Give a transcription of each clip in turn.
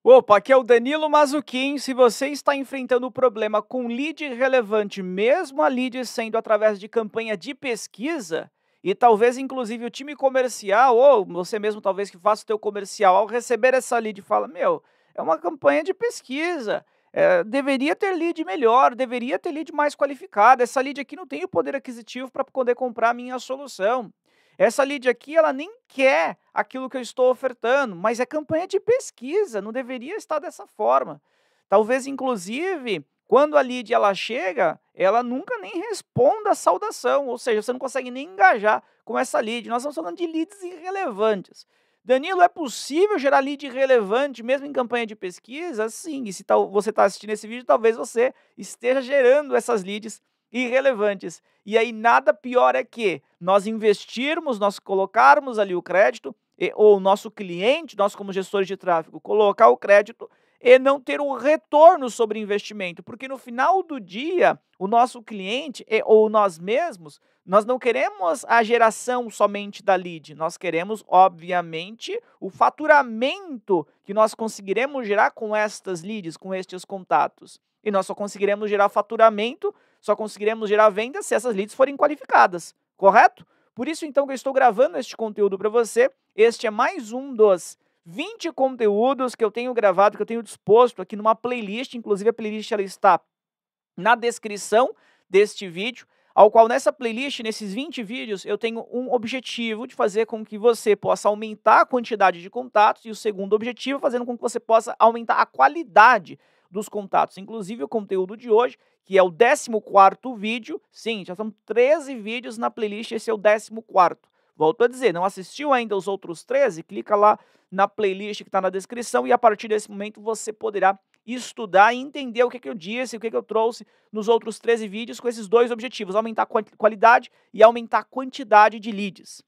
Opa, aqui é o Danilo Mazzuchin. Se você está enfrentando o problema com lead relevante, mesmo a lead sendo através de campanha de pesquisa, e talvez inclusive o time comercial, ou você mesmo talvez que faça o teu comercial, ao receber essa lead fala, é uma campanha de pesquisa, deveria ter lead melhor, deveria ter lead mais qualificada, essa lead aqui não tem o poder aquisitivo para poder comprar a minha solução. Essa lead aqui, ela nem quer aquilo que eu estou ofertando, mas é campanha de pesquisa, não deveria estar dessa forma. Talvez, inclusive, quando a lead ela chega, ela nunca nem responda a saudação, ou seja, você não consegue nem engajar com essa lead. Nós estamos falando de leads irrelevantes. Danilo, é possível gerar lead relevante mesmo em campanha de pesquisa? Sim, e se você está assistindo esse vídeo, talvez você esteja gerando essas leads irrelevantes. E aí nada pior é que nós investirmos, nós colocarmos ali o crédito, ou o nosso cliente, nós como gestores de tráfego, colocar o crédito e não ter um retorno sobre investimento, porque no final do dia, o nosso cliente ou nós mesmos, nós não queremos a geração somente da lead, nós queremos, obviamente, o faturamento que nós conseguiremos gerar com estas leads, com estes contatos. E nós só conseguiremos gerar faturamento, só conseguiremos gerar vendas se essas leads forem qualificadas, correto? Por isso, então, que eu estou gravando este conteúdo para você. Este é mais um dos 20 conteúdos que eu tenho gravado, que eu tenho disposto aqui numa playlist. Inclusive, a playlist ela está na descrição deste vídeo, ao qual nessa playlist, nesses 20 vídeos, eu tenho um objetivo de fazer com que você possa aumentar a quantidade de contatos e o segundo objetivo, fazendo com que você possa aumentar a qualidade dos contatos. Inclusive, o conteúdo de hoje, que é o 14º vídeo, sim, já são 13 vídeos na playlist, esse é o 14º. Volto a dizer, não assistiu ainda os outros 13? Clica lá na playlist que está na descrição e a partir desse momento você poderá estudar e entender o que eu disse, o que eu trouxe nos outros 13 vídeos com esses dois objetivos, aumentar a qualidade e aumentar a quantidade de leads.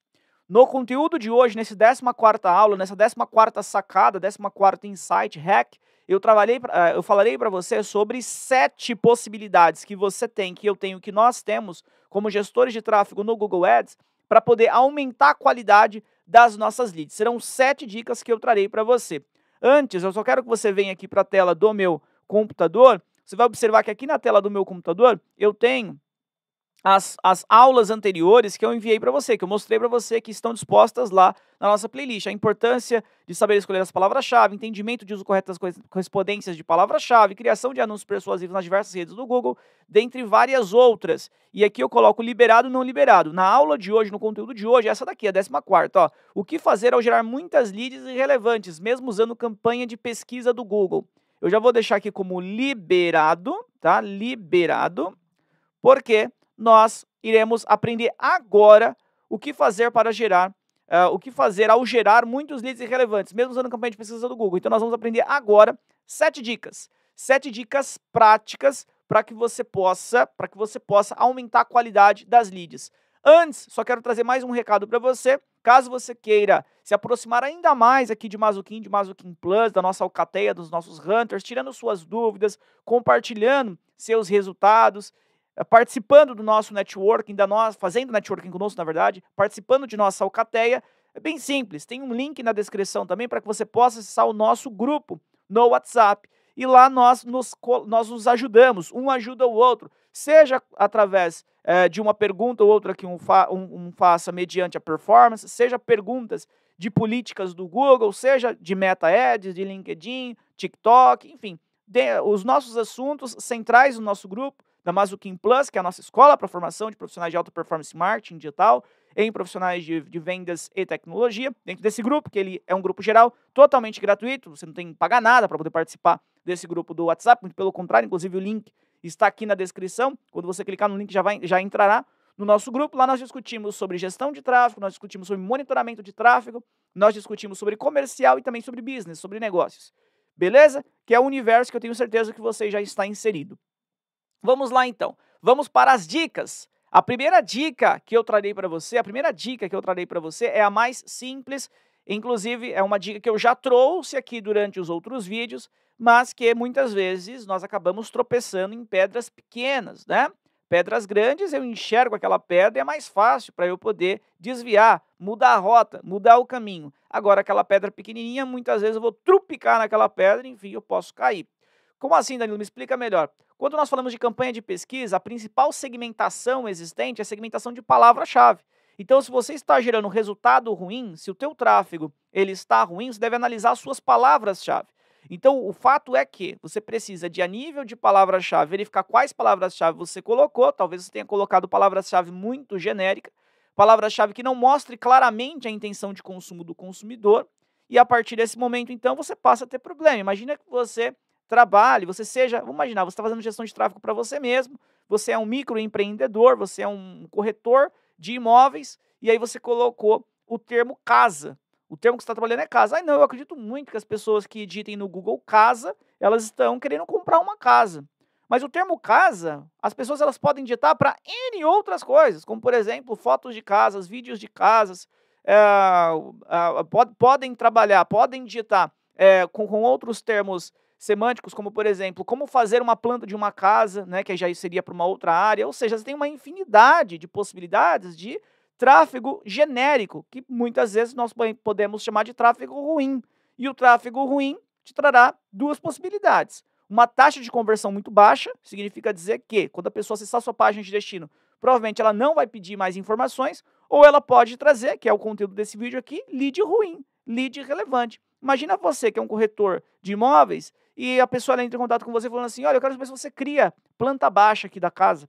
No conteúdo de hoje, nesse 14ª aula, nessa 14ª sacada, 14º insight hack, eu falarei para você sobre 7 possibilidades que você tem, que eu tenho, que nós temos como gestores de tráfego no Google Ads para poder aumentar a qualidade das nossas leads. Serão 7 dicas que eu trarei para você. Antes, eu só quero que você venha aqui para a tela do meu computador. Você vai observar que aqui na tela do meu computador eu tenho as aulas anteriores que eu enviei para você, que eu mostrei para você, que estão dispostas lá na nossa playlist. A importância de saber escolher as palavras-chave, entendimento de uso correto das correspondências de palavra-chave, criação de anúncios persuasivos nas diversas redes do Google, dentre várias outras. E aqui eu coloco liberado e não liberado. Na aula de hoje, no conteúdo de hoje, essa daqui, a 14ª, ó. O que fazer ao gerar muitas leads irrelevantes, mesmo usando campanha de pesquisa do Google? Eu já vou deixar aqui como liberado, tá? Liberado, porque nós iremos aprender agora o que fazer para gerar, o que fazer ao gerar muitos leads irrelevantes, mesmo usando campanha de pesquisa do Google. Então nós vamos aprender agora 7 dicas. 7 dicas práticas para que você possa aumentar a qualidade das leads. Antes, só quero trazer mais um recado para você. Caso você queira se aproximar ainda mais aqui de Mazzuchin Plus, da nossa alcateia, dos nossos hunters, tirando suas dúvidas, compartilhando seus resultados, participando do nosso networking, fazendo networking conosco, na verdade, participando de nossa alcateia, é bem simples. Tem um link na descrição também para que você possa acessar o nosso grupo no WhatsApp. E lá nós nos ajudamos, um ajuda o outro, seja através de uma pergunta ou outra que um faça mediante a performance, seja perguntas de políticas do Google, seja de Meta Ads, de LinkedIn, TikTok, enfim, os nossos assuntos centrais do nosso grupo, da Mazzuchin Plus, que é a nossa escola para formação de profissionais de alta performance marketing digital, em profissionais de vendas e tecnologia, dentro desse grupo, que ele é um grupo geral, totalmente gratuito, você não tem que pagar nada para poder participar desse grupo do WhatsApp, muito pelo contrário, inclusive o link está aqui na descrição, quando você clicar no link já entrará no nosso grupo. Lá nós discutimos sobre gestão de tráfego, nós discutimos sobre monitoramento de tráfego, nós discutimos sobre comercial e também sobre business, sobre negócios, beleza? Que é o universo que eu tenho certeza que você já está inserido. Vamos lá então, vamos para as dicas. A primeira dica que eu trarei para você, é a mais simples, inclusive é uma dica que eu já trouxe aqui durante os outros vídeos, mas que muitas vezes nós acabamos tropeçando em pedras pequenas, né? Pedras grandes, eu enxergo aquela pedra e é mais fácil para eu poder desviar, mudar a rota, mudar o caminho. Agora, aquela pedra pequenininha, muitas vezes eu vou trupicar naquela pedra e, enfim, eu posso cair. Como assim, Danilo? Me explica melhor. Quando nós falamos de campanha de pesquisa, a principal segmentação existente é a segmentação de palavra-chave. Então, se você está gerando um resultado ruim, se o teu tráfego ele está ruim, você deve analisar as suas palavras-chave. Então, o fato é que você precisa de, a nível de palavra-chave, verificar quais palavras-chave você colocou. Talvez você tenha colocado palavra-chave muito genérica, palavra-chave que não mostre claramente a intenção de consumo do consumidor. E a partir desse momento, então, você passa a ter problema. Imagina que você trabalhe, você seja, vamos imaginar, você está fazendo gestão de tráfego para você mesmo, você é um microempreendedor, você é um corretor de imóveis, e aí você colocou o termo casa. O termo que você está trabalhando é casa. Ai, não, eu acredito muito que as pessoas que digitem no Google casa, elas estão querendo comprar uma casa. Mas o termo casa, as pessoas elas podem digitar para N outras coisas, como, por exemplo, fotos de casas, vídeos de casas, podem trabalhar, podem digitar com outros termos semânticos, como, por exemplo, como fazer uma planta de uma casa, né, que já seria para uma outra área. Ou seja, você tem uma infinidade de possibilidades de tráfego genérico, que muitas vezes nós podemos chamar de tráfego ruim. E o tráfego ruim te trará duas possibilidades. Uma taxa de conversão muito baixa, significa dizer que, quando a pessoa acessar a sua página de destino, provavelmente ela não vai pedir mais informações, ou ela pode trazer, que é o conteúdo desse vídeo aqui, lead ruim, lead relevante. Imagina você que é um corretor de imóveis e a pessoa entra em contato com você falando assim, olha, eu quero saber se você cria planta baixa aqui da casa.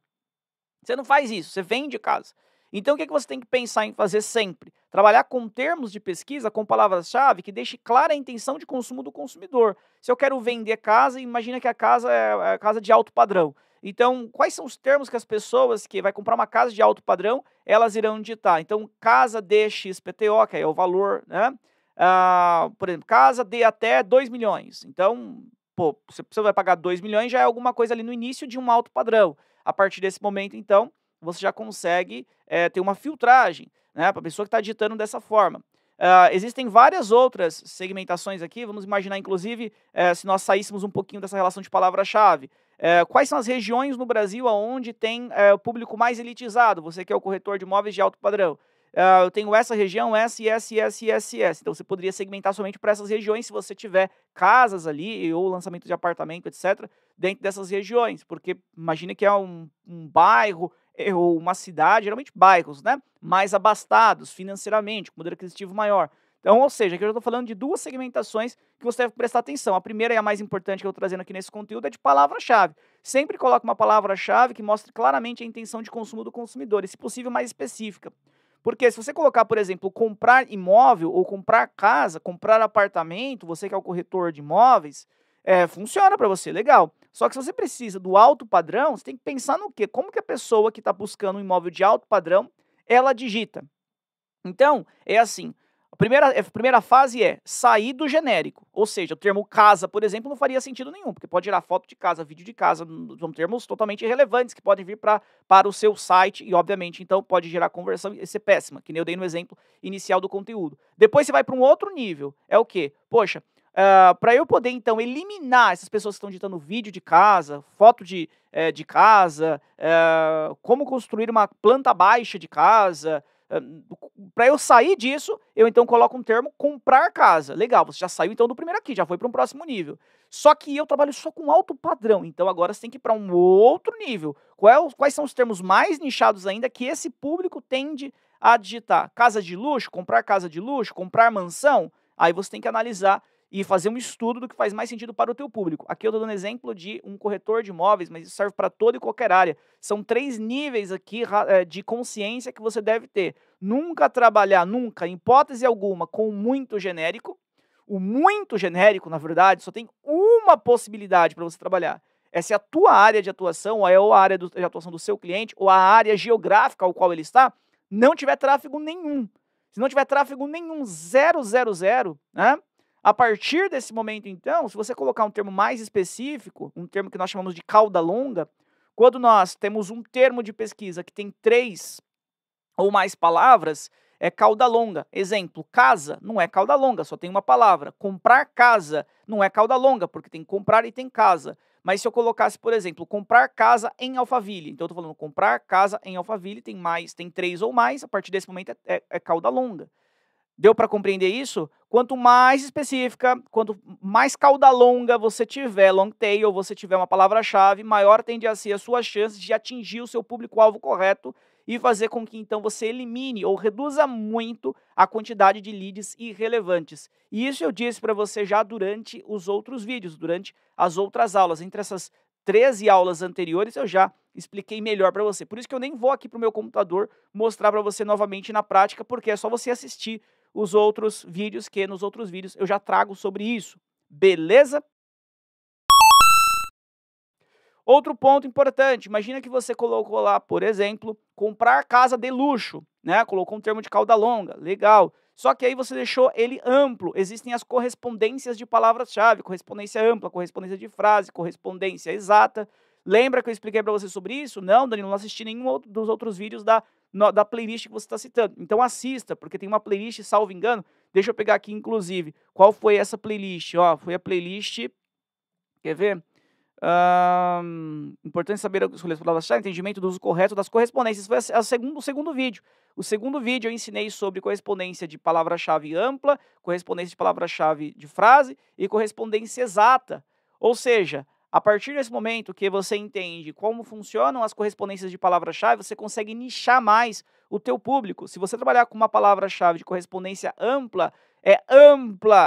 Você não faz isso, você vende casa. Então, o que você tem que pensar em fazer sempre? Trabalhar com termos de pesquisa, com palavras-chave, que deixe clara a intenção de consumo do consumidor. Se eu quero vender casa, imagina que a casa é a casa de alto padrão. Então, quais são os termos que as pessoas que vai comprar uma casa de alto padrão, elas irão digitar? Então, casa de XPTO, que é o valor, né? Por exemplo, casa de até 2 milhões. Então, pô, se você vai pagar 2 milhões, já é alguma coisa ali no início de um alto padrão. A partir desse momento, então, você já consegue ter uma filtragem, né, para a pessoa que está digitando dessa forma. Existem várias outras segmentações aqui, vamos imaginar, inclusive, se nós saíssemos um pouquinho dessa relação de palavra-chave. Quais são as regiões no Brasil onde tem o público mais elitizado? Você que é o corretor de imóveis de alto padrão. Eu tenho essa região, essa, essa. Então, você poderia segmentar somente para essas regiões se você tiver casas ali ou lançamento de apartamento, etc., dentro dessas regiões. Porque imagine que é um bairro ou uma cidade, geralmente bairros, né, mais abastados financeiramente, com poder aquisitivo maior. Então, ou seja, aqui eu já estou falando de duas segmentações que você deve prestar atenção. A primeira e a mais importante que eu estou trazendo aqui nesse conteúdo é de palavra-chave. Sempre coloque uma palavra-chave que mostre claramente a intenção de consumo do consumidor, e, se possível, mais específica. Porque se você colocar, por exemplo, comprar imóvel ou comprar casa, comprar apartamento, você que é o corretor de imóveis, funciona para você, legal. Só que se você precisa do alto padrão, você tem que pensar no quê? Como que a pessoa que está buscando um imóvel de alto padrão, ela digita? Então, é assim, a primeira fase é sair do genérico, ou seja, o termo casa, por exemplo, não faria sentido nenhum, porque pode gerar foto de casa, vídeo de casa, são termos totalmente irrelevantes que podem vir para o seu site e, obviamente, então pode gerar conversão e ser péssima, que nem eu dei no exemplo inicial do conteúdo. Depois você vai para um outro nível, é o quê? Poxa, para eu poder, então, eliminar essas pessoas que estão digitando vídeo de casa, foto de casa, como construir uma planta baixa de casa, para eu sair disso, eu então coloco um termo comprar casa. Legal, você já saiu então do primeiro aqui, já foi para um próximo nível. Só que eu trabalho só com alto padrão, então agora você tem que ir para um outro nível. Quais são os termos mais nichados ainda que esse público tende a digitar? Casa de luxo, comprar mansão? Aí você tem que analisar e fazer um estudo do que faz mais sentido para o teu público. Aqui eu estou dando exemplo de um corretor de imóveis, mas isso serve para toda e qualquer área. São 3 níveis aqui de consciência que você deve ter. Nunca trabalhar, nunca, em hipótese alguma, com muito genérico. O muito genérico, na verdade, só tem uma possibilidade para você trabalhar. É se a tua área de atuação, ou a área de atuação do seu cliente, ou a área geográfica ao qual ele está, não tiver tráfego nenhum. Se não tiver tráfego nenhum, 000, né? A partir desse momento, então, se você colocar um termo mais específico, um termo que nós chamamos de cauda longa, quando nós temos um termo de pesquisa que tem 3 ou mais palavras, é cauda longa. Exemplo, casa não é cauda longa, só tem uma palavra. Comprar casa não é cauda longa, porque tem comprar e tem casa. Mas se eu colocasse, por exemplo, comprar casa em Alphaville, então eu tô falando comprar casa em Alphaville, tem 3 ou mais, a partir desse momento é cauda longa. Deu para compreender isso? Quanto mais específica, quanto mais cauda longa você tiver, long tail, você tiver uma palavra-chave, maior tende a ser a sua chance de atingir o seu público-alvo correto e fazer com que então você elimine ou reduza muito a quantidade de leads irrelevantes. E isso eu disse para você já durante os outros vídeos, durante as outras aulas. Entre essas 13 aulas anteriores eu já expliquei melhor para você. Por isso que eu nem vou aqui para o meu computador mostrar para você novamente na prática, porque é só você assistir os outros vídeos, que nos outros vídeos eu já trago sobre isso, beleza? Outro ponto importante, imagina que você colocou lá, por exemplo, comprar casa de luxo, né? Colocou um termo de cauda longa, legal. Só que aí você deixou ele amplo, existem as correspondências de palavras-chave, correspondência ampla, correspondência de frase, correspondência exata. Lembra que eu expliquei para você sobre isso? Não, Danilo, não assisti nenhum dos outros vídeos da playlist que você está citando. Então assista, porque tem uma playlist, salvo engano, deixa eu pegar aqui inclusive, qual foi essa playlist? Ó, foi a playlist, quer ver? Importante saber escolher as palavras-chave, entendimento do uso correto das correspondências. Foi o segundo vídeo. O segundo vídeo eu ensinei sobre correspondência de palavra-chave ampla, correspondência de palavra-chave de frase e correspondência exata. Ou seja, a partir desse momento que você entende como funcionam as correspondências de palavra-chave, você consegue nichar mais o teu público. Se você trabalhar com uma palavra-chave de correspondência ampla,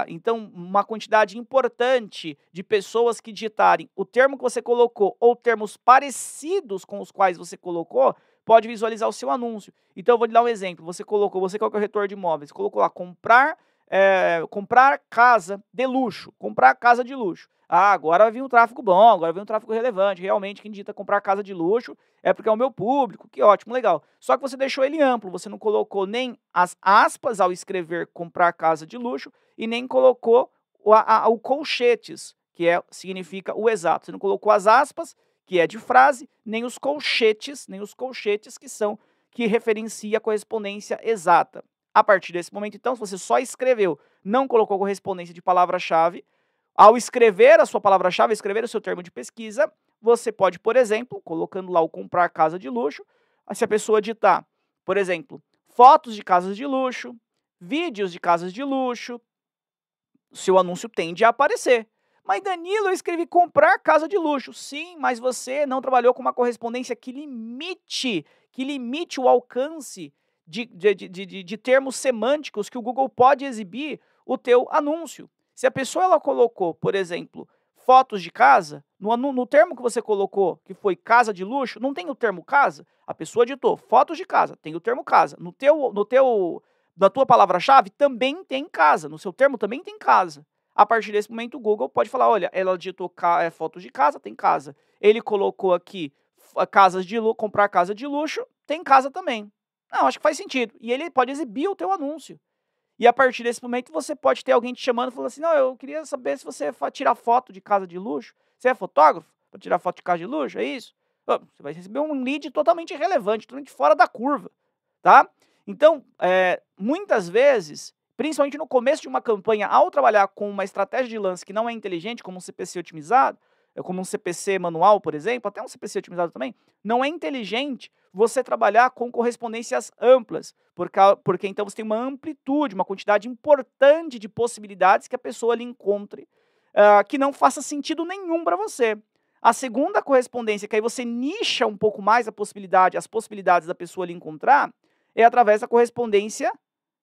então uma quantidade importante de pessoas que digitarem o termo que você colocou ou termos parecidos com os quais você colocou, pode visualizar o seu anúncio. Então eu vou lhe dar um exemplo, você que é o corretor de imóveis, colocou lá comprar casa de luxo, comprar casa de luxo. Ah, agora vai vir um tráfego bom, agora vai vir um tráfego relevante. Realmente, quem digita comprar casa de luxo é porque é o meu público, que ótimo, legal. Só que você deixou ele amplo, você não colocou nem as aspas ao escrever comprar casa de luxo e nem colocou o colchetes, que significa o exato. Você não colocou as aspas, que é de frase, nem os colchetes que referencia a correspondência exata. A partir desse momento, então, se você só escreveu, não colocou correspondência de palavra-chave, ao escrever a sua palavra-chave, escrever o seu termo de pesquisa, você pode, por exemplo, colocando lá o comprar casa de luxo, se a pessoa digitar, por exemplo, fotos de casas de luxo, vídeos de casas de luxo, seu anúncio tende a aparecer. Mas Danilo, eu escrevi comprar casa de luxo. Sim, mas você não trabalhou com uma correspondência que limite o alcance de termos semânticos que o Google pode exibir o teu anúncio. Se a pessoa ela colocou, por exemplo, fotos de casa, no termo que você colocou, que foi casa de luxo, não tem o termo casa? A pessoa digitou fotos de casa, tem o termo casa. Na tua palavra-chave também tem casa, no seu termo também tem casa. A partir desse momento o Google pode falar, olha, ela digitou fotos de casa, tem casa. Ele colocou aqui comprar casa de luxo, tem casa também. Não, acho que faz sentido. E ele pode exibir o teu anúncio. E a partir desse momento você pode ter alguém te chamando e falando assim, não, eu queria saber se você tirar foto de casa de luxo. Você é fotógrafo para tirar foto de casa de luxo, é isso? Você vai receber um lead totalmente irrelevante, totalmente fora da curva, tá? Então, muitas vezes, principalmente no começo de uma campanha, ao trabalhar com uma estratégia de lance que não é inteligente, como um CPC otimizado, como um CPC manual, por exemplo, até um CPC otimizado também, não é inteligente você trabalhar com correspondências amplas, porque então você tem uma amplitude, uma quantidade importante de possibilidades que a pessoa lhe encontre, que não faça sentido nenhum para você. A segunda correspondência, que aí você nicha um pouco mais as possibilidades da pessoa lhe encontrar, é através da correspondência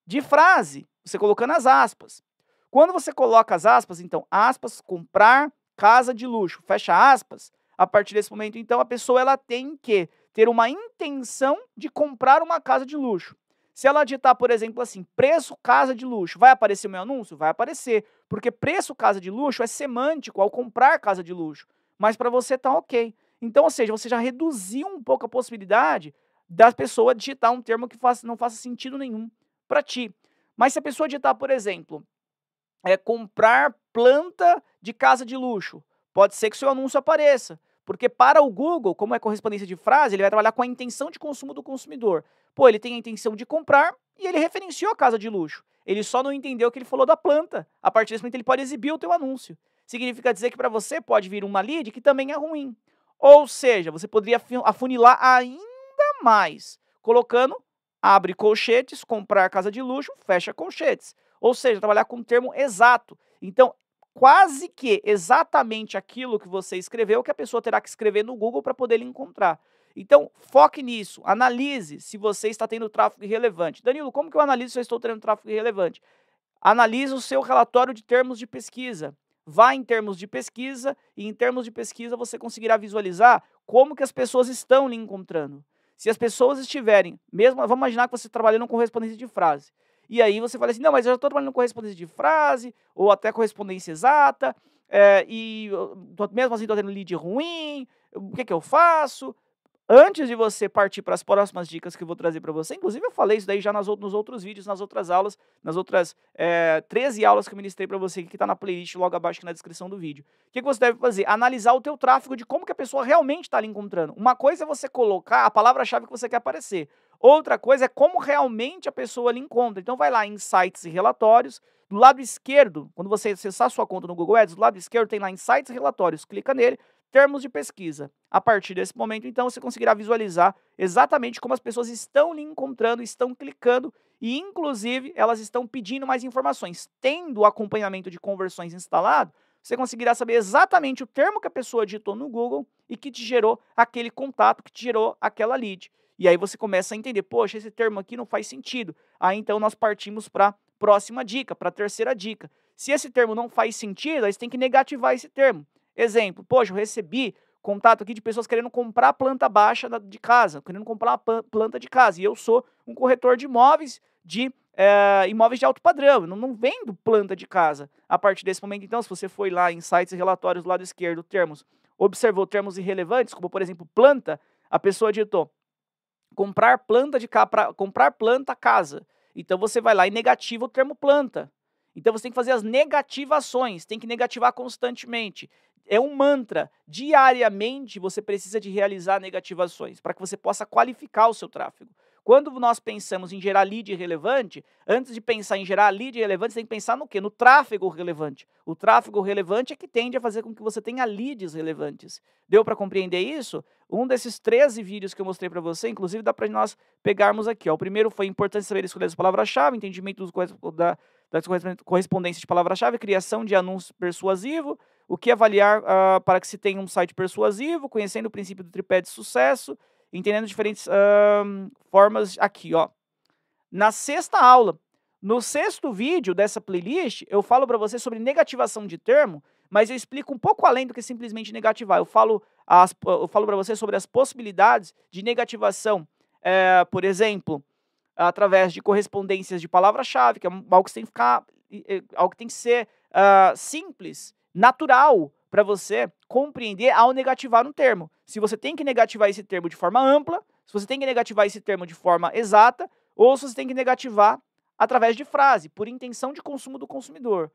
de frase, você colocando as aspas. Quando você coloca as aspas, então, aspas, comprar casa de luxo, fecha aspas, a partir desse momento, então, a pessoa ela tem que ter uma intenção de comprar uma casa de luxo. Se ela digitar, por exemplo, assim, preço casa de luxo, vai aparecer o meu anúncio? Vai aparecer, porque preço casa de luxo é semântico ao comprar casa de luxo, mas para você tá ok. Então, ou seja, você já reduziu um pouco a possibilidade da pessoa digitar um termo que não faça sentido nenhum para ti. Mas se a pessoa digitar, por exemplo, comprar planta de casa de luxo, pode ser que seu anúncio apareça. Porque para o Google, como é correspondência de frase, ele vai trabalhar com a intenção de consumo do consumidor. Pô, ele tem a intenção de comprar e ele referenciou a casa de luxo. Ele só não entendeu que ele falou da planta. A partir desse momento ele pode exibir o teu anúncio. significa dizer que para você pode vir uma lead que também é ruim. Ou seja, você poderia afunilar ainda mais, colocando abre colchetes, comprar casa de luxo, fecha colchetes. Ou seja, trabalhar com um termo exato. Então, quase que exatamente aquilo que você escreveu que a pessoa terá que escrever no Google para poder lhe encontrar. Então, foque nisso, analise se você está tendo tráfego irrelevante. Danilo, como que eu analiso se eu estou tendo tráfego irrelevante? Analise o seu relatório de termos de pesquisa. Vá em termos de pesquisa e em termos de pesquisa você conseguirá visualizar como que as pessoas estão lhe encontrando. Se as pessoas estiverem, mesmo, vamos imaginar que você está trabalhando com correspondência de frase. E aí você fala assim, não, mas eu já estou trabalhando com correspondência de frase, ou até correspondência exata, mesmo assim estou tendo lead ruim, o que eu faço? Antes de você partir para as próximas dicas que eu vou trazer para você, inclusive eu falei isso daí já nos outros vídeos, nas outras aulas, nas outras 13 aulas que eu ministrei para você, que está na playlist logo abaixo aqui na descrição do vídeo. O que você deve fazer? Analisar o teu tráfego de como que a pessoa realmente está ali encontrando. Uma coisa é você colocar a palavra-chave que você quer aparecer. Outra coisa é como realmente a pessoa ali encontra. Então vai lá em Insights e Relatórios. Do lado esquerdo, quando você acessar sua conta no Google Ads, do lado esquerdo tem lá Insights e Relatórios. Clica nele. Termos de pesquisa. A partir desse momento, então, você conseguirá visualizar exatamente como as pessoas estão lhe encontrando, estão clicando e, inclusive, elas estão pedindo mais informações. Tendo o acompanhamento de conversões instalado, você conseguirá saber exatamente o termo que a pessoa digitou no Google e que te gerou aquele contato, que te gerou aquela lead. E aí você começa a entender, poxa, esse termo aqui não faz sentido. Aí, então, nós partimos para a próxima dica, para a terceira dica. Se esse termo não faz sentido, aí você tem que negativar esse termo. Exemplo, poxa, eu recebi contato aqui de pessoas querendo comprar planta baixa de casa, querendo comprar uma planta de casa. E eu sou um corretor de imóveis imóveis de alto padrão. Eu não vendo planta de casa. A partir desse momento, então, se você foi lá em sites e relatórios do lado esquerdo, observou termos irrelevantes, como por exemplo, planta, a pessoa digitou comprar planta casa. Então você vai lá e negativa o termo planta. Então você tem que fazer as negativações, tem que negativar constantemente. É um mantra. Diariamente você precisa de realizar negativações para que você possa qualificar o seu tráfego. Quando nós pensamos em gerar lead relevante, antes de pensar em gerar lead relevante, você tem que pensar no quê? No tráfego relevante. O tráfego relevante é que tende a fazer com que você tenha leads relevantes. Deu para compreender isso? Um desses 13 vídeos que eu mostrei para você, inclusive dá para nós pegarmos aqui. Ó. O primeiro foi importante saber escolher as palavras-chave, entendimento da correspondência de palavra-chave, criação de anúncio persuasivo, o que avaliar para que se tenha um site persuasivo, conhecendo o princípio do tripé de sucesso, entendendo diferentes formas aqui, ó. Na sexta aula, no sexto vídeo dessa playlist, eu falo para você sobre negativação de termo, mas eu explico um pouco além do que simplesmente negativar. Eu falo para você sobre as possibilidades de negativação, por exemplo, através de correspondências de palavra-chave, que é algo que tem que ficar, algo que tem que ser simples, natural para você compreender ao negativar um termo. Se você tem que negativar esse termo de forma ampla, se você tem que negativar esse termo de forma exata, ou se você tem que negativar através de frase, por intenção de consumo do consumidor.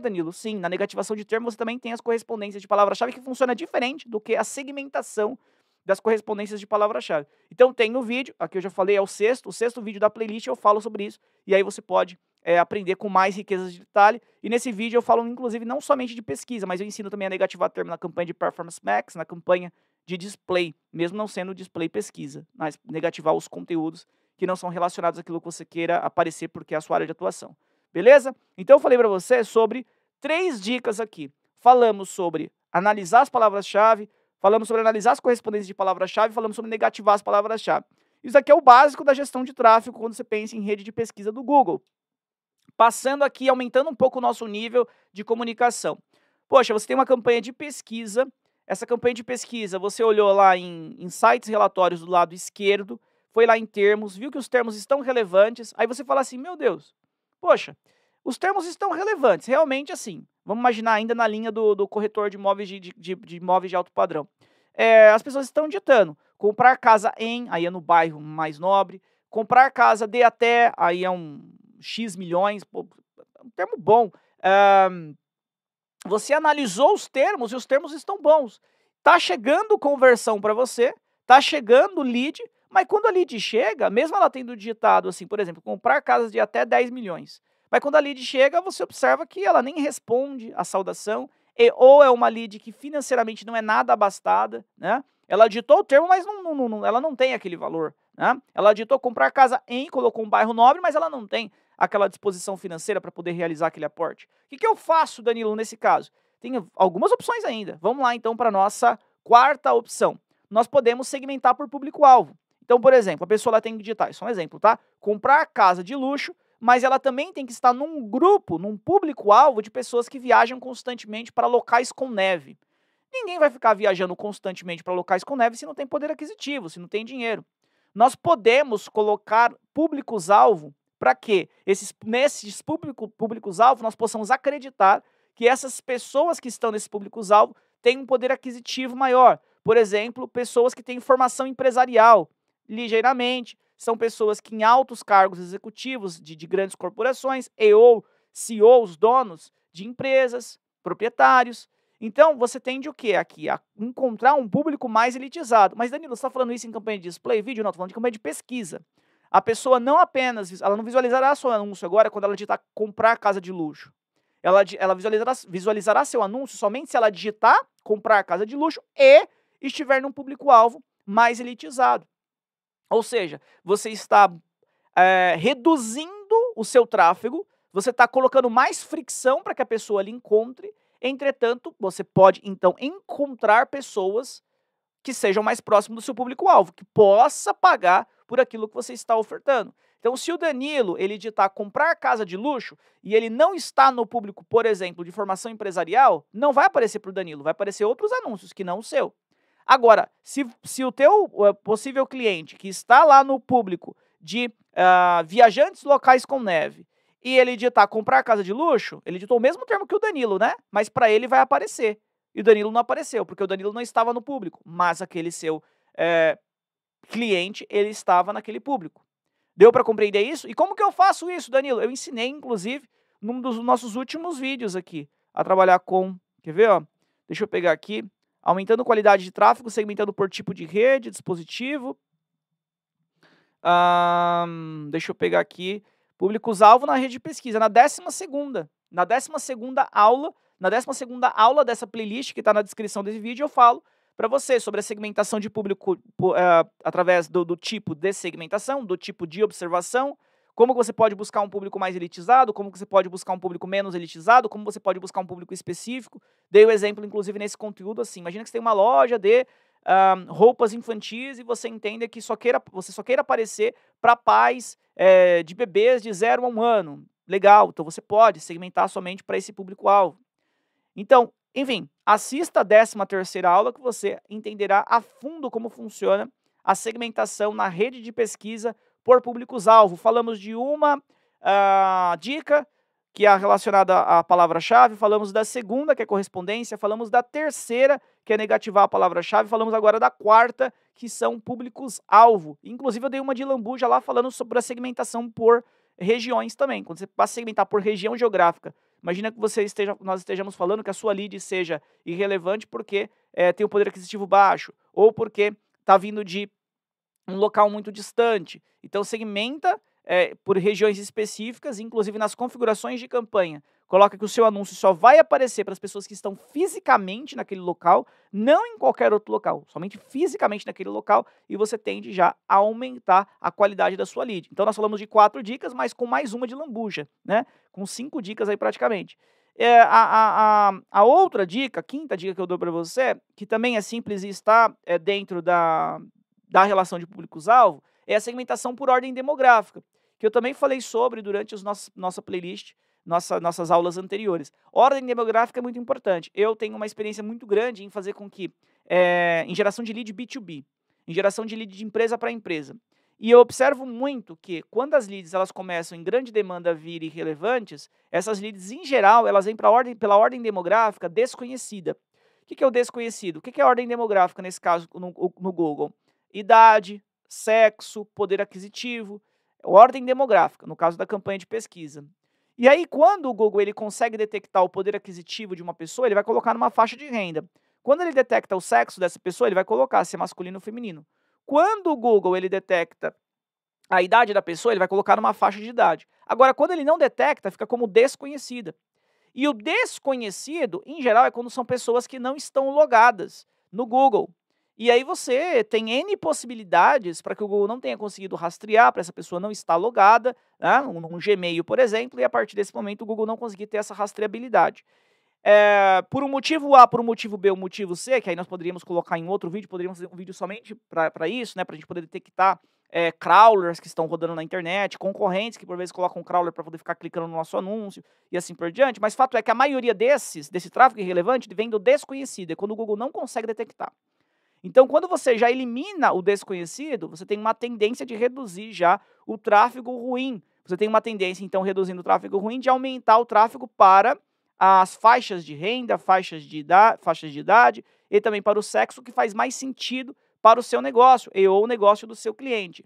Danilo, sim, na negativação de termo você também tem as correspondências de palavra-chave que funciona diferente do que a segmentação das correspondências de palavra-chave. Então tem no vídeo, aqui eu já falei, é o sexto vídeo da playlist, eu falo sobre isso, e aí você pode aprender com mais riquezas de detalhe. E nesse vídeo eu falo, inclusive, não somente de pesquisa, mas eu ensino também a negativar termo na campanha de Performance Max, na campanha de display, mesmo não sendo display pesquisa, mas negativar os conteúdos que não são relacionados àquilo que você queira aparecer porque é a sua área de atuação. Beleza? Então eu falei para você sobre 3 dicas aqui. Falamos sobre analisar as palavras-chave, falamos sobre analisar as correspondências de palavra-chave, falamos sobre negativar as palavras-chave. Isso aqui é o básico da gestão de tráfego quando você pensa em rede de pesquisa do Google. Passando aqui, aumentando um pouco o nosso nível de comunicação. Poxa, você tem uma campanha de pesquisa, essa campanha de pesquisa, você olhou lá em sites relatórios do lado esquerdo, foi lá em termos, viu que os termos estão relevantes, aí você fala assim, meu Deus, poxa, os termos estão relevantes, realmente assim. Vamos imaginar ainda na linha do corretor de imóveis de imóveis de alto padrão. As pessoas estão ditando, comprar casa em, aí é no bairro mais nobre, comprar casa de até, aí é um X milhões, pô, um termo bom. Você analisou os termos e os termos estão bons. Tá chegando conversão para você, tá chegando lead, mas quando a lead chega, mesmo ela tendo digitado assim, por exemplo, comprar casas de até 10 milhões, mas quando a lead chega, você observa que ela nem responde a saudação, ou é uma lead que financeiramente não é nada abastada, né? Ela digitou o termo, mas ela não tem aquele valor, né? Ela digitou comprar casa em, colocou um bairro nobre, mas ela não tem aquela disposição financeira para poder realizar aquele aporte. O que eu faço, Danilo, nesse caso? Tem algumas opções ainda. Vamos lá, então, para a nossa quarta opção. Nós podemos segmentar por público-alvo. Então, por exemplo, a pessoa ela tem que digitar, isso é um exemplo, tá? Comprar casa de luxo, mas ela também tem que estar num grupo, num público-alvo de pessoas que viajam constantemente para locais com neve. Ninguém vai ficar viajando constantemente para locais com neve se não tem poder aquisitivo, se não tem dinheiro. Nós podemos colocar públicos-alvo para que nesses públicos-alvo nós possamos acreditar que essas pessoas que estão nesses públicos-alvo têm um poder aquisitivo maior. Por exemplo, pessoas que têm formação empresarial, ligeiramente, são pessoas que em altos cargos executivos de grandes corporações ou CEOs, donos de empresas, proprietários. Então, você tende o quê aqui? A encontrar um público mais elitizado. Mas, Danilo, você está falando isso em campanha de display vídeo? Não, estou falando de campanha de pesquisa. A pessoa não apenas, ela não visualizará seu anúncio agora quando ela digitar comprar casa de luxo. Ela visualizará seu anúncio somente se ela digitar comprar casa de luxo e estiver num público-alvo mais elitizado. Ou seja, você está reduzindo o seu tráfego, você está colocando mais fricção para que a pessoa lhe encontre. Entretanto, você pode, então, encontrar pessoas que sejam mais próximos do seu público-alvo, que possa pagar por aquilo que você está ofertando. Então, se o Danilo, ele digitar comprar casa de luxo e ele não está no público, por exemplo, de formação empresarial, não vai aparecer para o Danilo, vai aparecer outros anúncios que não o seu. Agora, se o teu possível cliente que está lá no público de viajantes locais com neve e ele digitar comprar casa de luxo, ele digitou o mesmo termo que o Danilo, né? Mas para ele vai aparecer. E o Danilo não apareceu, porque o Danilo não estava no público, mas aquele seu cliente, ele estava naquele público. Deu para compreender isso? E como que eu faço isso, Danilo? Eu ensinei, inclusive, num dos nossos últimos vídeos aqui, a trabalhar com, quer ver, ó? Deixa eu pegar aqui. Aumentando qualidade de tráfego, segmentando por tipo de rede, dispositivo. Deixa eu pegar aqui. Públicos-alvo na rede de pesquisa. Na 12ª aula dessa playlist que está na descrição desse vídeo, eu falo para você sobre a segmentação de público através do tipo de segmentação, do tipo de observação, como você pode buscar um público mais elitizado, como você pode buscar um público menos elitizado, como você pode buscar um público específico. Dei o exemplo, inclusive, nesse conteúdo assim. Imagina que você tem uma loja de roupas infantis e você entende que você só queira aparecer para pais de bebês de 0 a 1 ano. Legal, então você pode segmentar somente para esse público-alvo. Então, enfim, assista a 13ª aula que você entenderá a fundo como funciona a segmentação na rede de pesquisa por públicos-alvo. Falamos de uma dica, que é relacionada à palavra-chave, falamos da segunda, que é correspondência, falamos da terceira, que é negativar a palavra-chave, falamos agora da quarta, que são públicos-alvo. Inclusive, eu dei uma de lambuja lá falando sobre a segmentação por regiões também. Quando você passa a segmentar por região geográfica, imagina que nós estejamos falando que a sua lead seja irrelevante porque tem o poder aquisitivo baixo, ou porque está vindo de um local muito distante. Então, segmenta por regiões específicas, inclusive nas configurações de campanha. Coloca que o seu anúncio só vai aparecer para as pessoas que estão fisicamente naquele local, não em qualquer outro local, somente fisicamente naquele local, e você tende já a aumentar a qualidade da sua lead. Então, nós falamos de 4 dicas, mas com mais uma de lambuja, né? Com 5 dicas aí praticamente. A outra dica, a quinta dica que eu dou para você, que também é simples e está dentro da relação de públicos-alvo, é a segmentação por ordem demográfica, que eu também falei sobre durante nossa playlist, nossas aulas anteriores. Ordem demográfica é muito importante. Eu tenho uma experiência muito grande em fazer com que, em geração de lead B2B, em geração de lead de empresa para empresa. E eu observo muito que, quando as leads elas começam em grande demanda a vir irrelevantes, essas leads, em geral, elas vêm pela ordem demográfica desconhecida. O que é o desconhecido? O que é a ordem demográfica, nesse caso, no Google? Idade, sexo, poder aquisitivo, ordem demográfica, no caso da campanha de pesquisa. E aí, quando o Google ele consegue detectar o poder aquisitivo de uma pessoa, ele vai colocar numa faixa de renda. Quando ele detecta o sexo dessa pessoa, ele vai colocar se é masculino ou feminino. Quando o Google ele detecta a idade da pessoa, ele vai colocar numa faixa de idade. Agora, quando ele não detecta, fica como desconhecida. E o desconhecido, em geral, é quando são pessoas que não estão logadas no Google. E aí você tem N possibilidades para que o Google não tenha conseguido rastrear, para essa pessoa não estar logada, né, um Gmail, por exemplo, e a partir desse momento o Google não conseguir ter essa rastreabilidade. Por um motivo A, por um motivo B, um motivo C, que aí nós poderíamos colocar em outro vídeo, poderíamos fazer um vídeo somente para isso, né, para a gente poder detectar crawlers que estão rodando na internet, concorrentes que por vezes colocam crawler para poder ficar clicando no nosso anúncio e assim por diante, mas fato é que a maioria desse tráfego irrelevante vem do desconhecido, é quando o Google não consegue detectar. Então, quando você já elimina o desconhecido, você tem uma tendência de reduzir já o tráfego ruim. Você tem uma tendência, então, reduzindo o tráfego ruim, de aumentar o tráfego para as faixas de renda, faixas de idade e também para o sexo, que faz mais sentido para o seu negócio ou o negócio do seu cliente.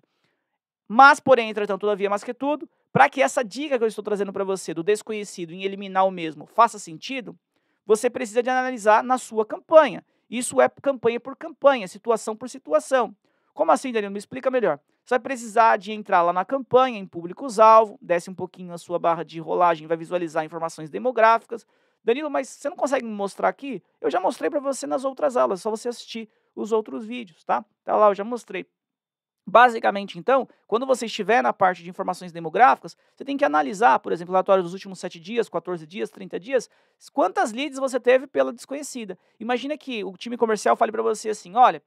Mas, porém, entretanto, todavia, mais que tudo, para que essa dica que eu estou trazendo para você do desconhecido em eliminar o mesmo faça sentido, você precisa de analisar na sua campanha. Isso é campanha por campanha, situação por situação. Como assim, Danilo? Me explica melhor. Você vai precisar de entrar lá na campanha, em públicos-alvo, desce um pouquinho a sua barra de rolagem, vai visualizar informações demográficas. Danilo, mas você não consegue me mostrar aqui? Eu já mostrei para você nas outras aulas, é só você assistir os outros vídeos, tá? Tá lá, eu já mostrei. Basicamente, então, quando você estiver na parte de informações demográficas, você tem que analisar, por exemplo, o relatório dos últimos 7 dias, 14 dias, 30 dias, quantas leads você teve pela desconhecida. Imagina que o time comercial fale para você assim, olha,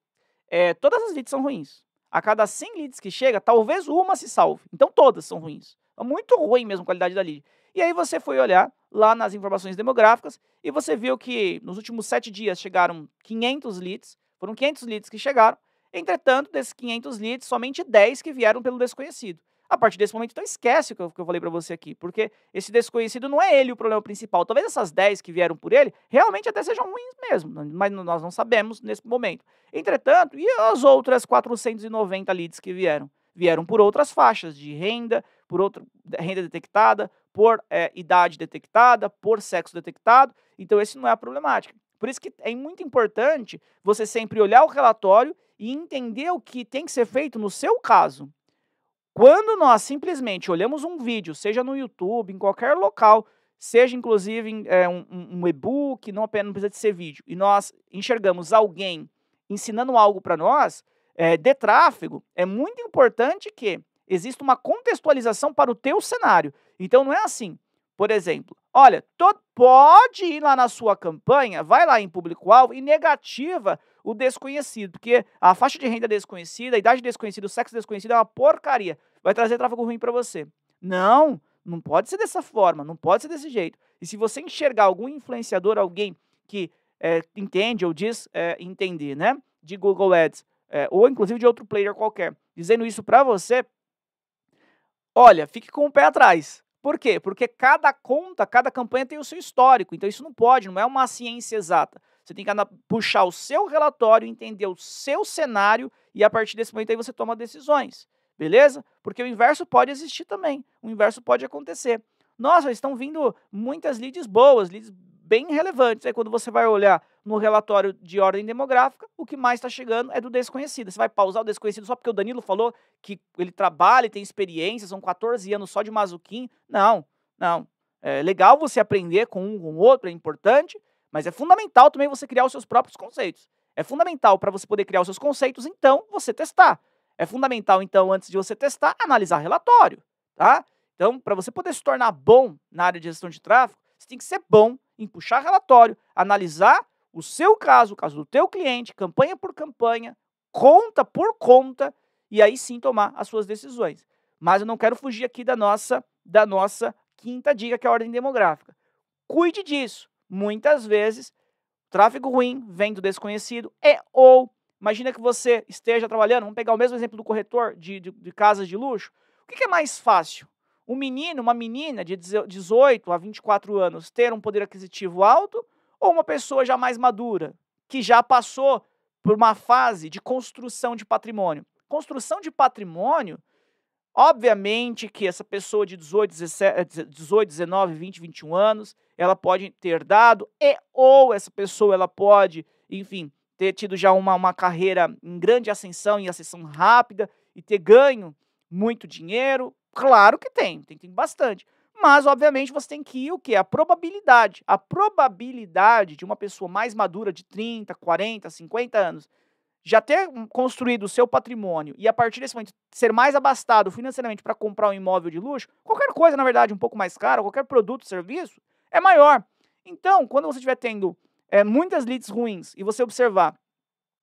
todas as leads são ruins. A cada 100 leads que chega, talvez uma se salve. Então todas são ruins. É muito ruim mesmo a qualidade da lead. E aí você foi olhar lá nas informações demográficas e você viu que nos últimos 7 dias chegaram 500 leads, foram 500 leads que chegaram. Entretanto, desses 500 leads, somente 10 que vieram pelo desconhecido. A partir desse momento, então esquece o que eu falei para você aqui, porque esse desconhecido não é ele o problema principal. Talvez essas 10 que vieram por ele realmente até sejam ruins mesmo, mas nós não sabemos nesse momento. Entretanto, e as outras 490 leads que vieram? Vieram por outras faixas de renda, por outra renda detectada, por idade detectada, por sexo detectado. Então, esse não é a problemática. Por isso que é muito importante você sempre olhar o relatório e entender o que tem que ser feito no seu caso. Quando nós simplesmente olhamos um vídeo, seja no YouTube, em qualquer local, seja inclusive um e-book, não precisa de ser vídeo, e nós enxergamos alguém ensinando algo para nós, de tráfego, é muito importante que exista uma contextualização para o teu cenário. Então não é assim, por exemplo, olha, pode ir lá na sua campanha, vai lá em público-alvo e negativa o desconhecido, porque a faixa de renda desconhecida, a idade desconhecida, o sexo desconhecido é uma porcaria, vai trazer tráfego ruim para você. Não, não pode ser dessa forma, não pode ser desse jeito. E se você enxergar algum influenciador, alguém que entende ou diz entender, né, de Google Ads, ou inclusive de outro player qualquer, dizendo isso para você, olha, fique com o pé atrás. Por quê? Porque cada conta, cada campanha tem o seu histórico, então isso não pode, não é uma ciência exata. Você tem que puxar o seu relatório, entender o seu cenário e a partir desse momento aí você toma decisões, beleza? Porque o inverso pode existir também, o inverso pode acontecer. Nossa, estão vindo muitas leads boas, leads bem relevantes. Aí quando você vai olhar no relatório de ordem demográfica, o que mais está chegando é do desconhecido. Você vai pausar o desconhecido só porque o Danilo falou que ele trabalha e tem experiência, são 14 anos só de mazuquim. Não, não. É legal você aprender com um com o outro, é importante, mas é fundamental também você criar os seus próprios conceitos. É fundamental para você poder criar os seus conceitos, então, você testar. É fundamental, então, antes de você testar, analisar relatório, tá? Então, para você poder se tornar bom na área de gestão de tráfego, você tem que ser bom em puxar relatório, analisar o seu caso, o caso do teu cliente, campanha por campanha, conta por conta, e aí sim tomar as suas decisões. Mas eu não quero fugir aqui da nossa quinta dica, que é a ordem demográfica. Cuide disso. Muitas vezes, tráfego ruim vem do desconhecido ou imagina que você esteja trabalhando, vamos pegar o mesmo exemplo do corretor de casas de luxo. O que é mais fácil? Um menino, uma menina de 18 a 24 anos ter um poder aquisitivo alto ou uma pessoa já mais madura, que já passou por uma fase de construção de patrimônio? Construção de patrimônio, obviamente que essa pessoa de 18, 19, 20, 21 anos, ela pode ter herdado ou essa pessoa ela pode, enfim, ter tido já uma carreira em grande ascensão, em ascensão rápida e ter ganho muito dinheiro. Claro que tem bastante. Mas, obviamente, você tem que ir o quê? A probabilidade. A probabilidade de uma pessoa mais madura de 30, 40, 50 anos já ter construído o seu patrimônio e a partir desse momento ser mais abastado financeiramente para comprar um imóvel de luxo, qualquer coisa, na verdade, um pouco mais caro, qualquer produto, serviço, é maior. Então, quando você estiver tendo muitas leads ruins e você observar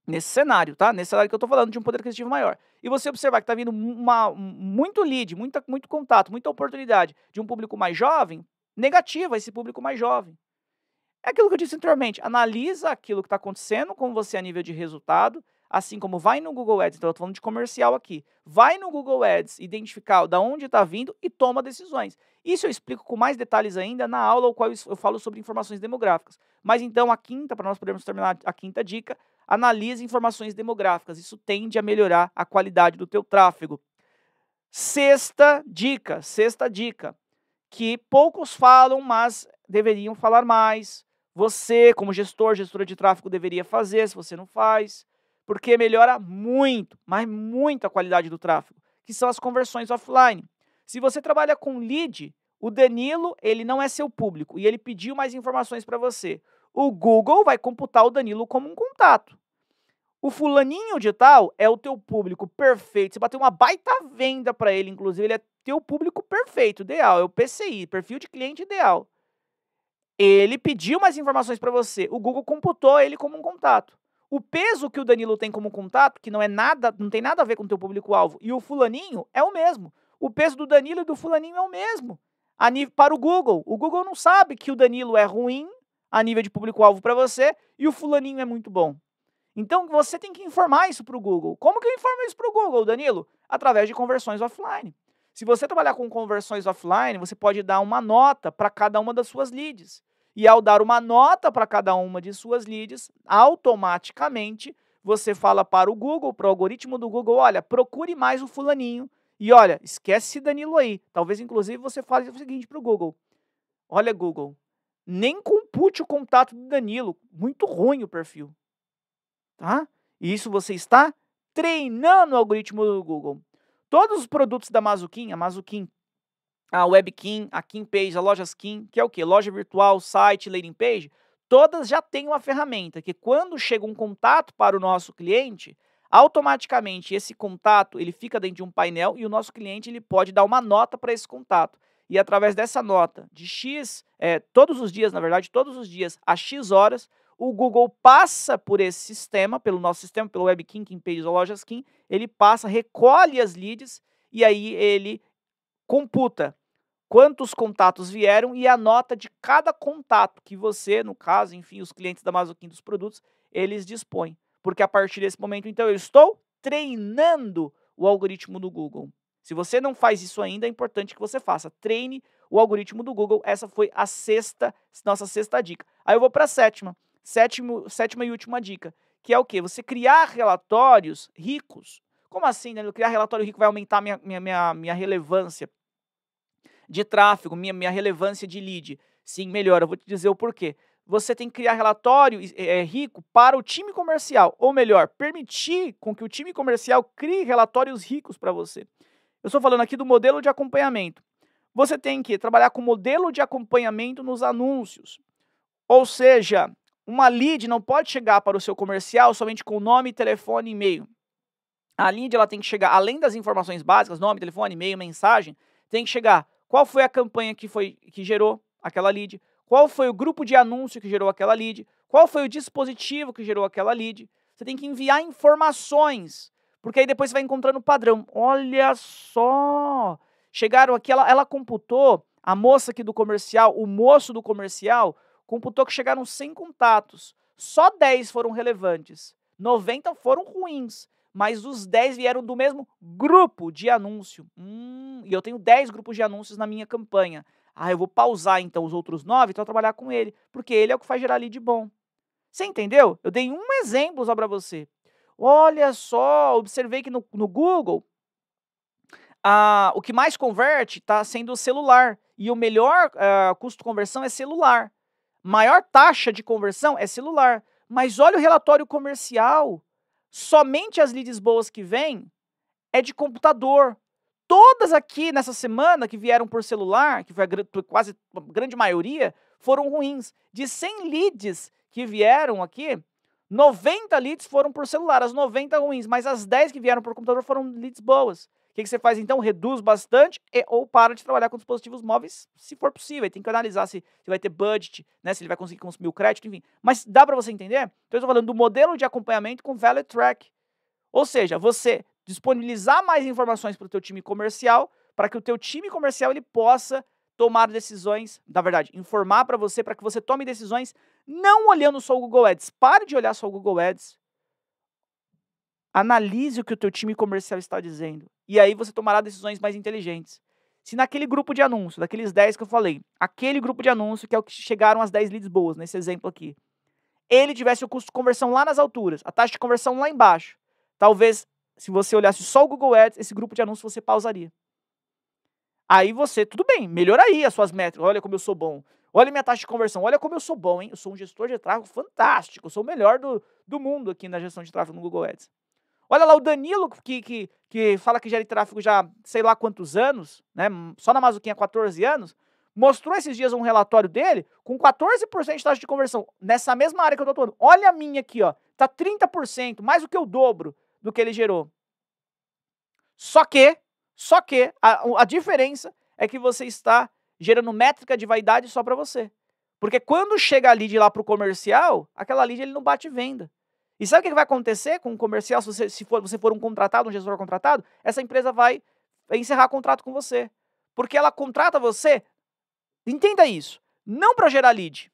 nesse cenário, tá? Nesse cenário que eu tô falando de um poder aquisitivo maior. E você observar que tá vindo muito lead, muito contato, muita oportunidade de um público mais jovem, negativa esse público mais jovem. É aquilo que eu disse anteriormente, analisa aquilo que está acontecendo com você a nível de resultado, assim como vai no Google Ads, então eu estou falando de comercial aqui, vai no Google Ads, identificar da onde está vindo e toma decisões. Isso eu explico com mais detalhes ainda na aula ao qual eu falo sobre informações demográficas. Mas então a quinta, para nós podermos terminar a quinta dica, analise informações demográficas, isso tende a melhorar a qualidade do teu tráfego. Sexta dica, que poucos falam, mas deveriam falar mais. Você, como gestora de tráfego, deveria fazer, se você não faz, porque melhora muito, mas muito a qualidade do tráfego, que são as conversões offline. Se você trabalha com lead, o Danilo, ele não é seu público e ele pediu mais informações para você. O Google vai computar o Danilo como um contato. O fulaninho de tal é o teu público perfeito. Você bateu uma baita venda para ele, inclusive, ele é teu público perfeito, ideal, é o PCI, perfil de cliente ideal. Ele pediu mais informações para você, o Google computou ele como um contato. O peso que o Danilo tem como contato, que não é nada, não tem nada a ver com o teu público-alvo, e o fulaninho é o mesmo. O peso do Danilo e do fulaninho é o mesmo. Para o Google não sabe que o Danilo é ruim a nível de público-alvo para você e o fulaninho é muito bom. Então você tem que informar isso para o Google. Como que eu informo isso para o Google, Danilo? Através de conversões offline. Se você trabalhar com conversões offline, você pode dar uma nota para cada uma das suas leads. E ao dar uma nota para cada uma de suas leads, automaticamente você fala para o Google, para o algoritmo do Google, olha, procure mais o fulaninho. E olha, esquece esse Danilo aí. Talvez, inclusive, você faça o seguinte para o Google. Olha, Google, nem compute o contato do Danilo. Muito ruim o perfil. Tá? E isso você está treinando o algoritmo do Google. Todos os produtos da Mazuquim, a Mazuquim, a Webkin, a KimPage, a Lojaskin, que é o quê? Loja virtual, site, landing page, todas já têm uma ferramenta que quando chega um contato para o nosso cliente, automaticamente esse contato ele fica dentro de um painel e o nosso cliente ele pode dar uma nota para esse contato. E através dessa nota de X, todos os dias, na verdade, todos os dias, a X horas, o Google passa por esse sistema, pelo nosso sistema, pelo Webkin, KimPage ou Lojaskin, ele passa, recolhe as leads e aí ele computa quantos contatos vieram e a nota de cada contato que você, no caso, enfim, os clientes da Mazuquim dos produtos, eles dispõem. Porque a partir desse momento, então, eu estou treinando o algoritmo do Google. Se você não faz isso ainda, é importante que você faça. Treine o algoritmo do Google. Essa foi a nossa sexta dica. Aí eu vou para a sétima e última dica, que é o quê? Você criar relatórios ricos. Como assim, né? Criar relatório rico vai aumentar minha relevância de tráfego, minha relevância de lead. Sim, melhor, eu vou te dizer o porquê. Você tem que criar relatório rico para o time comercial, ou melhor, permitir com que o time comercial crie relatórios ricos para você. Eu estou falando aqui do modelo de acompanhamento. Você tem que trabalhar com modelo de acompanhamento nos anúncios. Ou seja, uma lead não pode chegar para o seu comercial somente com nome, telefone e e-mail. A lead ela tem que chegar, além das informações básicas, nome, telefone, e-mail, mensagem, tem que chegar qual foi a campanha que gerou aquela lead, qual foi o grupo de anúncio que gerou aquela lead, qual foi o dispositivo que gerou aquela lead. Você tem que enviar informações, porque aí depois você vai encontrando padrão. Olha só! Chegaram aqui, ela computou, a moça aqui do comercial, o moço do comercial, computou que chegaram 100 contatos. Só 10 foram relevantes, 90 foram ruins, mas os 10 vieram do mesmo grupo de anúncio. E eu tenho 10 grupos de anúncios na minha campanha. Eu vou pausar então os outros 9 para trabalhar com ele, porque ele é o que faz gerar lead bom. Você entendeu? Eu dei um exemplo só para você. Olha só, observei que no Google, o que mais converte está sendo o celular. E o melhor custo-conversão é celular. Maior taxa de conversão é celular. Mas olha o relatório comercial. Somente as leads boas que vêm é de computador. todas aqui nessa semana que vieram por celular, que foi quase a grande maioria, foram ruins. De 100 leads que vieram aqui, 90 leads foram por celular, as 90 ruins, mas as 10 que vieram por computador foram leads boas. O que você faz então? Reduz bastante ou para de trabalhar com dispositivos móveis, se for possível. Aí tem que analisar se vai ter budget, né, se ele vai conseguir consumir o crédito, enfim. Mas dá para você entender? Então eu estou falando do modelo de acompanhamento com Value Track. Ou seja, você disponibilizar mais informações para o teu time comercial, para que o teu time comercial ele possa tomar decisões, na verdade, informar para você, para que você tome decisões não olhando só o Google Ads. Pare de olhar só o Google Ads. Analise o que o teu time comercial está dizendo. E aí você tomará decisões mais inteligentes. Se naquele grupo de anúncio, daqueles 10 que eu falei, aquele grupo de anúncio que é o que chegaram as 10 leads boas, nesse exemplo aqui, ele tivesse o custo de conversão lá nas alturas, a taxa de conversão lá embaixo, talvez, se você olhasse só o Google Ads, esse grupo de anúncios você pausaria. Aí você, tudo bem, melhoraria as suas métricas. Olha como eu sou bom. Olha minha taxa de conversão. Olha como eu sou bom, hein? Eu sou um gestor de tráfego fantástico. Eu sou o melhor do mundo aqui na gestão de tráfego no Google Ads. Olha lá o Danilo, que fala que gera tráfego já sei lá quantos anos, né? Só na Mazuquinha há 14 anos. Mostrou esses dias um relatório dele com 14% de taxa de conversão. Nessa mesma área que eu tô atuando. Olha a minha aqui, ó. Tá 30%, mais do que o dobro do que ele gerou. Só que a diferença é que você está gerando métrica de vaidade só para você. Porque quando chega a lead lá para o comercial, aquela lead ele não bate venda. E sabe o que vai acontecer com o comercial se você for um contratado, um gestor contratado? Essa empresa vai encerrar contrato com você. Porque ela contrata você, entenda isso, não para gerar lead.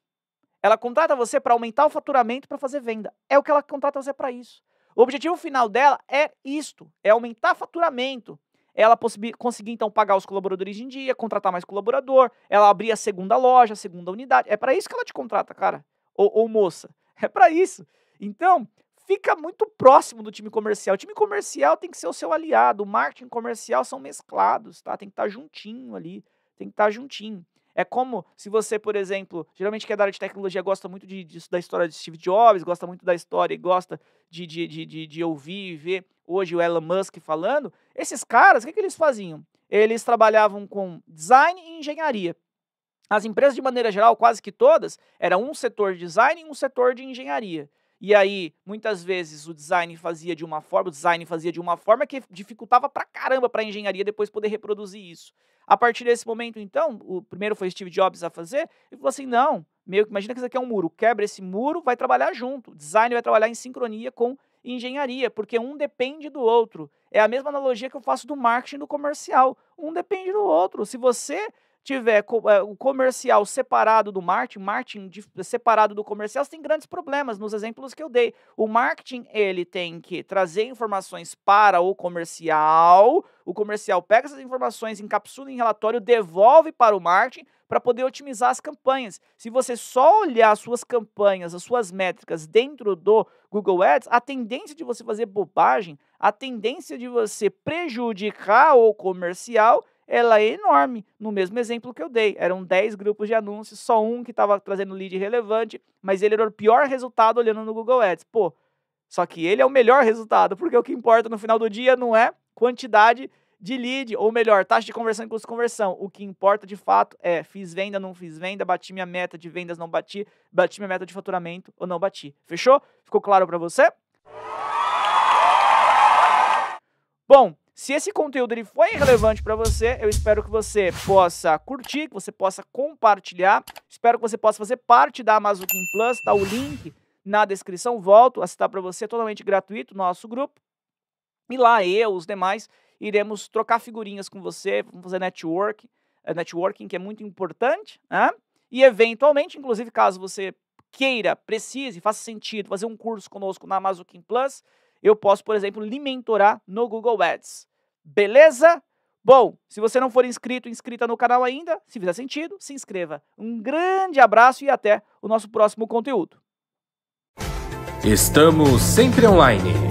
Ela contrata você para aumentar o faturamento para fazer venda. É o que ela contrata você para isso. O objetivo final dela é isto, é aumentar faturamento. Ela conseguir, então, pagar os colaboradores em dia, contratar mais colaborador, ela abrir a segunda loja, a segunda unidade. É para isso que ela te contrata, cara. Ou moça. É para isso. Então, fica muito próximo do time comercial. O time comercial tem que ser o seu aliado. O marketing comercial são mesclados, tá? Tem que estar juntinho ali. Tem que estar juntinho. É como se você, por exemplo, geralmente que é da área de tecnologia, gosta muito da história de Steve Jobs, gosta muito da história e gosta de ouvir e ver hoje o Elon Musk falando. Esses caras, o que eles faziam? Eles trabalhavam com design e engenharia. As empresas, de maneira geral, quase que todas, era um setor de design e um setor de engenharia. E aí, muitas vezes, o design fazia de uma forma que dificultava pra caramba pra engenharia depois poder reproduzir isso. A partir desse momento, então, o primeiro foi Steve Jobs a fazer, e falou assim, não, imagina que isso aqui é um muro, quebra esse muro, vai trabalhar junto. O design vai trabalhar em sincronia com engenharia, porque um depende do outro. É a mesma analogia que eu faço do marketing e do comercial. Um depende do outro. Se você tiver o comercial separado do marketing separado do comercial, você tem grandes problemas nos exemplos que eu dei. O marketing, ele tem que trazer informações para o comercial pega essas informações, encapsula em relatório, devolve para o marketing para poder otimizar as campanhas. Se você só olhar as suas campanhas, as suas métricas dentro do Google Ads, a tendência de você fazer bobagem, a tendência de você prejudicar o comercial, ela é enorme. No mesmo exemplo que eu dei, eram 10 grupos de anúncios, só um que estava trazendo lead relevante, mas ele era o pior resultado olhando no Google Ads. Pô, só que ele é o melhor resultado, porque o que importa no final do dia não é quantidade de lead, ou melhor, taxa de conversão e custo de conversão. O que importa de fato é, fiz venda, não fiz venda, bati minha meta de vendas, não bati minha meta de faturamento ou não bati. Fechou? Ficou claro para você? Bom, se esse conteúdo ele foi relevante para você, eu espero que você possa curtir, que você possa compartilhar. Espero que você possa fazer parte da Mazuquim Plus, tá o link na descrição. Volto a citar para você, totalmente gratuito, nosso grupo. E lá os demais, iremos trocar figurinhas com você, vamos fazer networking, que é muito importante, né? E eventualmente, inclusive, caso você queira, precise, faça sentido fazer um curso conosco na Mazuquim Plus, eu posso, por exemplo, lhe mentorar no Google Ads. Beleza? Bom, se você não for inscrita no canal ainda, se fizer sentido, se inscreva. Um grande abraço e até o nosso próximo conteúdo. Estamos sempre online.